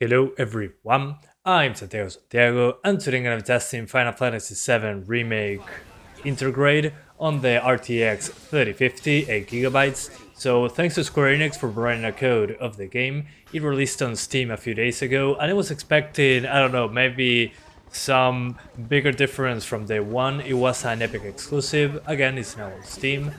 Hello everyone, I'm Santiago, and today I'm going to be testing Final Fantasy VII Remake Intergrade on the RTX 3050, 8GB. So thanks to Square Enix for providing a code of the game. It released on Steam a few days ago, and I was expecting, I don't know, maybe some bigger difference from day one. It was an Epic exclusive, again it's now on Steam.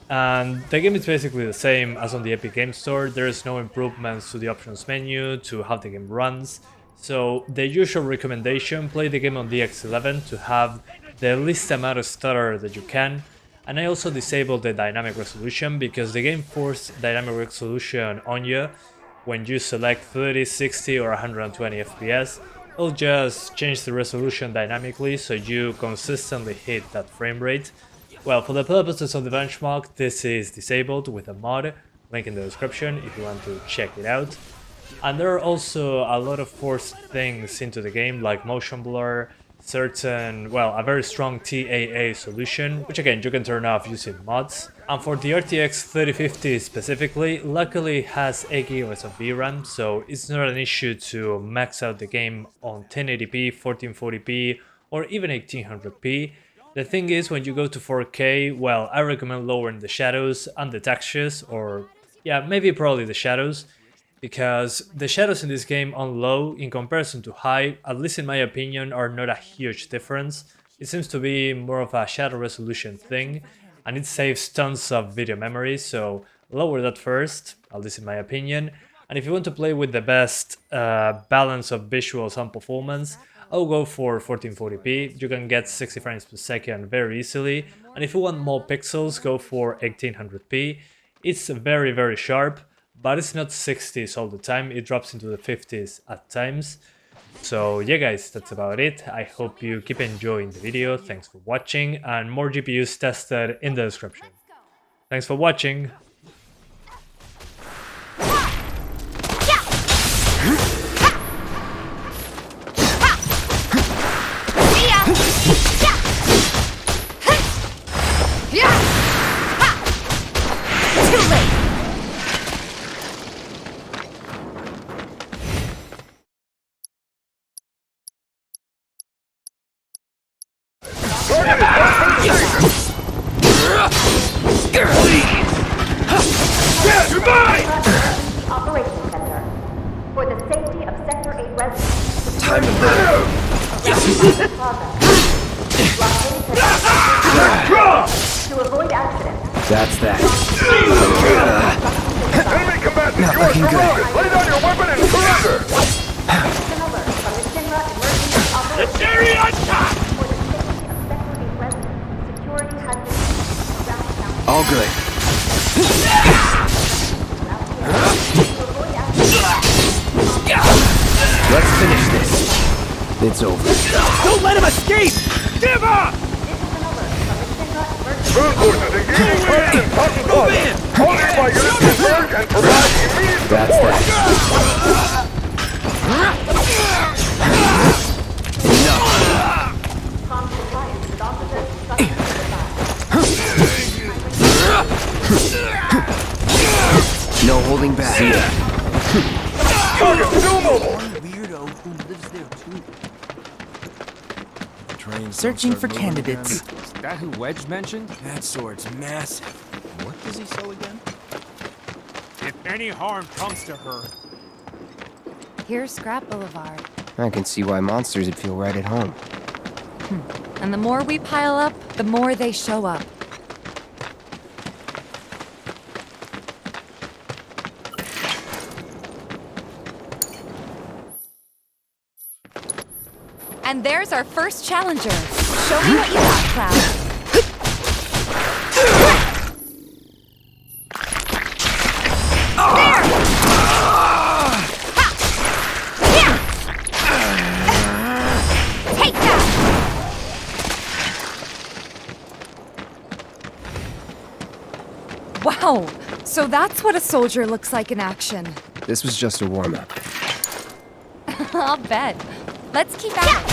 And the game is basically the same as on the Epic Game Store. There is no improvements to the options menu, to how the game runs. So the usual recommendation, play the game on DX11 to have the least amount of stutter that you can. And I also disabled the dynamic resolution because the game forces dynamic resolution on you when you select 30, 60 or 120 FPS. It'll just change the resolution dynamically so you consistently hit that frame rate. Well, for the purposes of the benchmark, this is disabled with a mod, link in the description if you want to check it out. And there are also a lot of forced things into the game, like motion blur, a very strong TAA solution, which again you can turn off using mods. And for the RTX 3050 specifically, luckily it has 8GB of VRAM, so it's not an issue to max out the game on 1080p, 1440p, or even 1800p. The thing is, when you go to 4K, well, I recommend lowering the shadows and the textures, or yeah, maybe probably the shadows, because the shadows in this game on low in comparison to high, at least in my opinion, are not a huge difference. It seems to be more of a shadow resolution thing, and it saves tons of video memory, so lower that first, at least in my opinion. And if you want to play with the best balance of visuals and performance, I'll go for 1440p, you can get 60 frames per second very easily, and if you want more pixels, go for 1800p. It's very sharp, but it's not 60s all the time, it drops into the 50s at times. So yeah guys, that's about it. I hope you keep enjoying the video, thanks for watching, and more GPUs tested in the description. Thanks for watching! Operations Center. For the safety of Sector 8 residents. Time to burn. To avoid accidents. That's that. Enemy combatants, Not you are looking good. surrounded. Lay down your weapon and surrender. An alert from the Shinra Emergency Operations Area on top! For the safety of Sector 8 residents. Security has been ground down. All good. Let's finish this. It's over. Don't let him escape! Give up! Moon forces engaging President Cotton Plaza. All nearby units converge and provide immediate That's support. that. No holding back. Target still mobile. Weirdo who lives there too. Trains Searching for candidates. Is that who Wedge mentioned? That sword's massive. What does he sell again? If any harm comes to her. Here's Scrap Boulevard. I can see why monsters would feel right at home. And the more we pile up, the more they show up. And there's our first challenger. Show me what you got, Cloud. Take that! Wow, so that's what a soldier looks like in action. This was just a warm-up. I'll bet. Let's keep at it.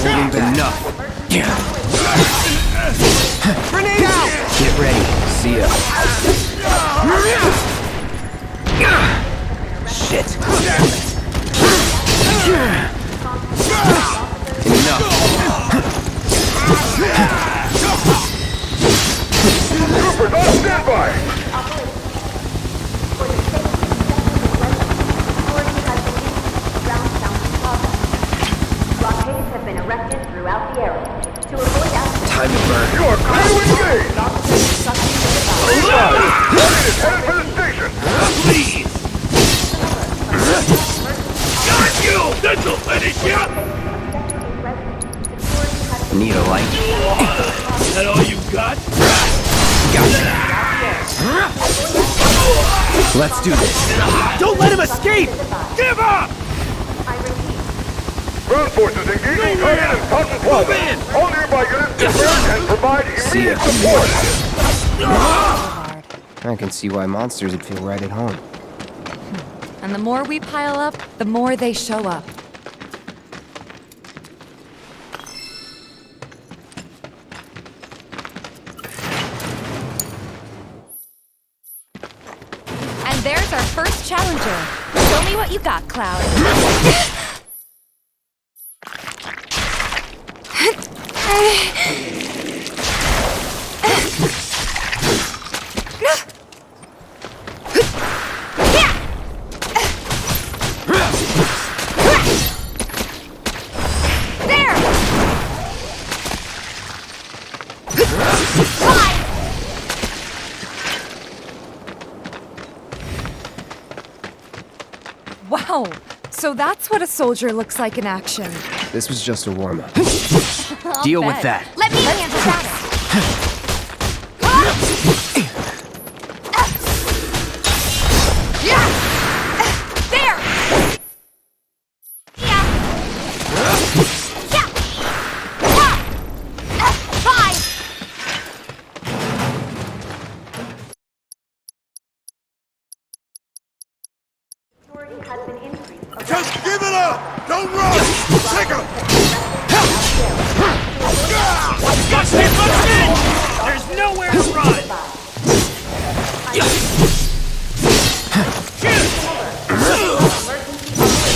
holding back. Enough. Grenade out! Get ready. See ya. Shit. Enough. Troopers on standby! Blockades have been erected throughout the area. To avoid access, Time to burn. You are clear to engage! Target is headed for the station! Please. Got you! This'll finish you! Need a light? Is that all you got? Gotcha. Let's do this. Don't let him escape! Give up! I repeat, Ground forces engaging target in Fountain Plaza. All nearby units disperse and provide See ya. immediate support. I can see why monsters would feel right at home. And the more we pile up, the more they show up. And there's our first challenger. Show me what you got, Cloud. There! Wow, so that's what a soldier looks like in action. This was just a warm-up. I'll Deal with bet. that. Let me handle that. There! Yeah! Five! security has been increased. Just give it up! Don't run! Take him! There's nowhere to run!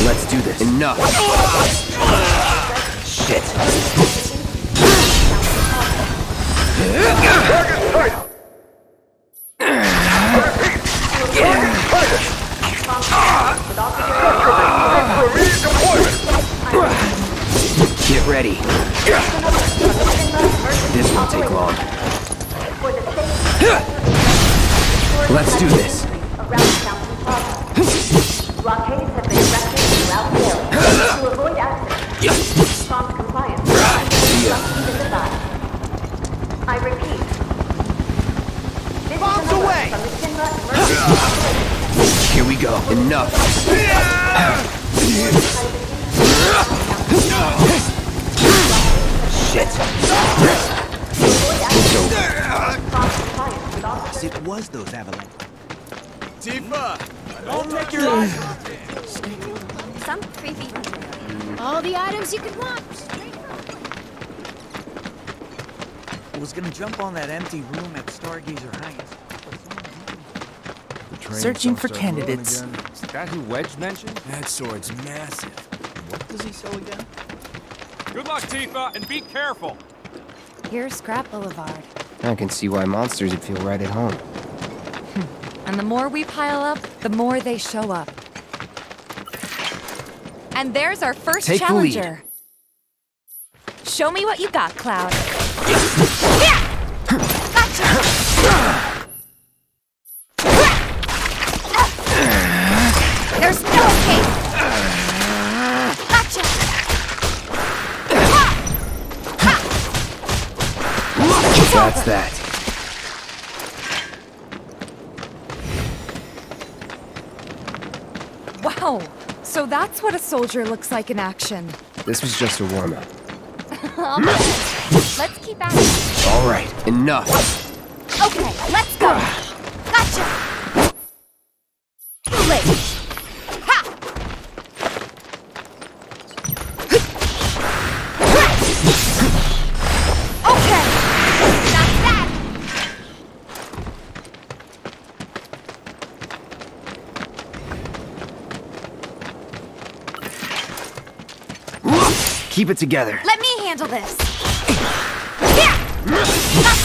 Let's do this. Enough. Shit. Target sight! I repeat! Target sighted! For immediate deployment! Get ready. This won't take long. Let's do this. Around Fountain Plaza. Blockades have been erected throughout the area. To avoid access, prompt compliance. Instructions in the side. I repeat. This Bombs is an alert away! from the Sinma Emergency Operations. Here we go. Enough. Shit. It's over. Prompt compliance with officers. It was those avalanches. Tifa! Don't take your eyes off it! Some creepy. All the items you could want. I was gonna jump on that empty room at Stargazer Heights. Searching for candidates. Is that who Wedge mentioned? That sword's massive. What does he sell again? Good luck, Tifa, and be careful. Here's Scrap Boulevard. I can see why monsters would feel right at home. And the more we pile up, the more they show up. And there's our first Take the lead. challenger. Show me what you got, Cloud. Gotcha! There's no escape! Gotcha! That's that. Wow, so that's what a soldier looks like in action. This was just a warm-up. Let's keep at it. All right, enough. Okay, let's go. Gotcha. Too late. Ha! Keep it together. Let me handle this. Yeah!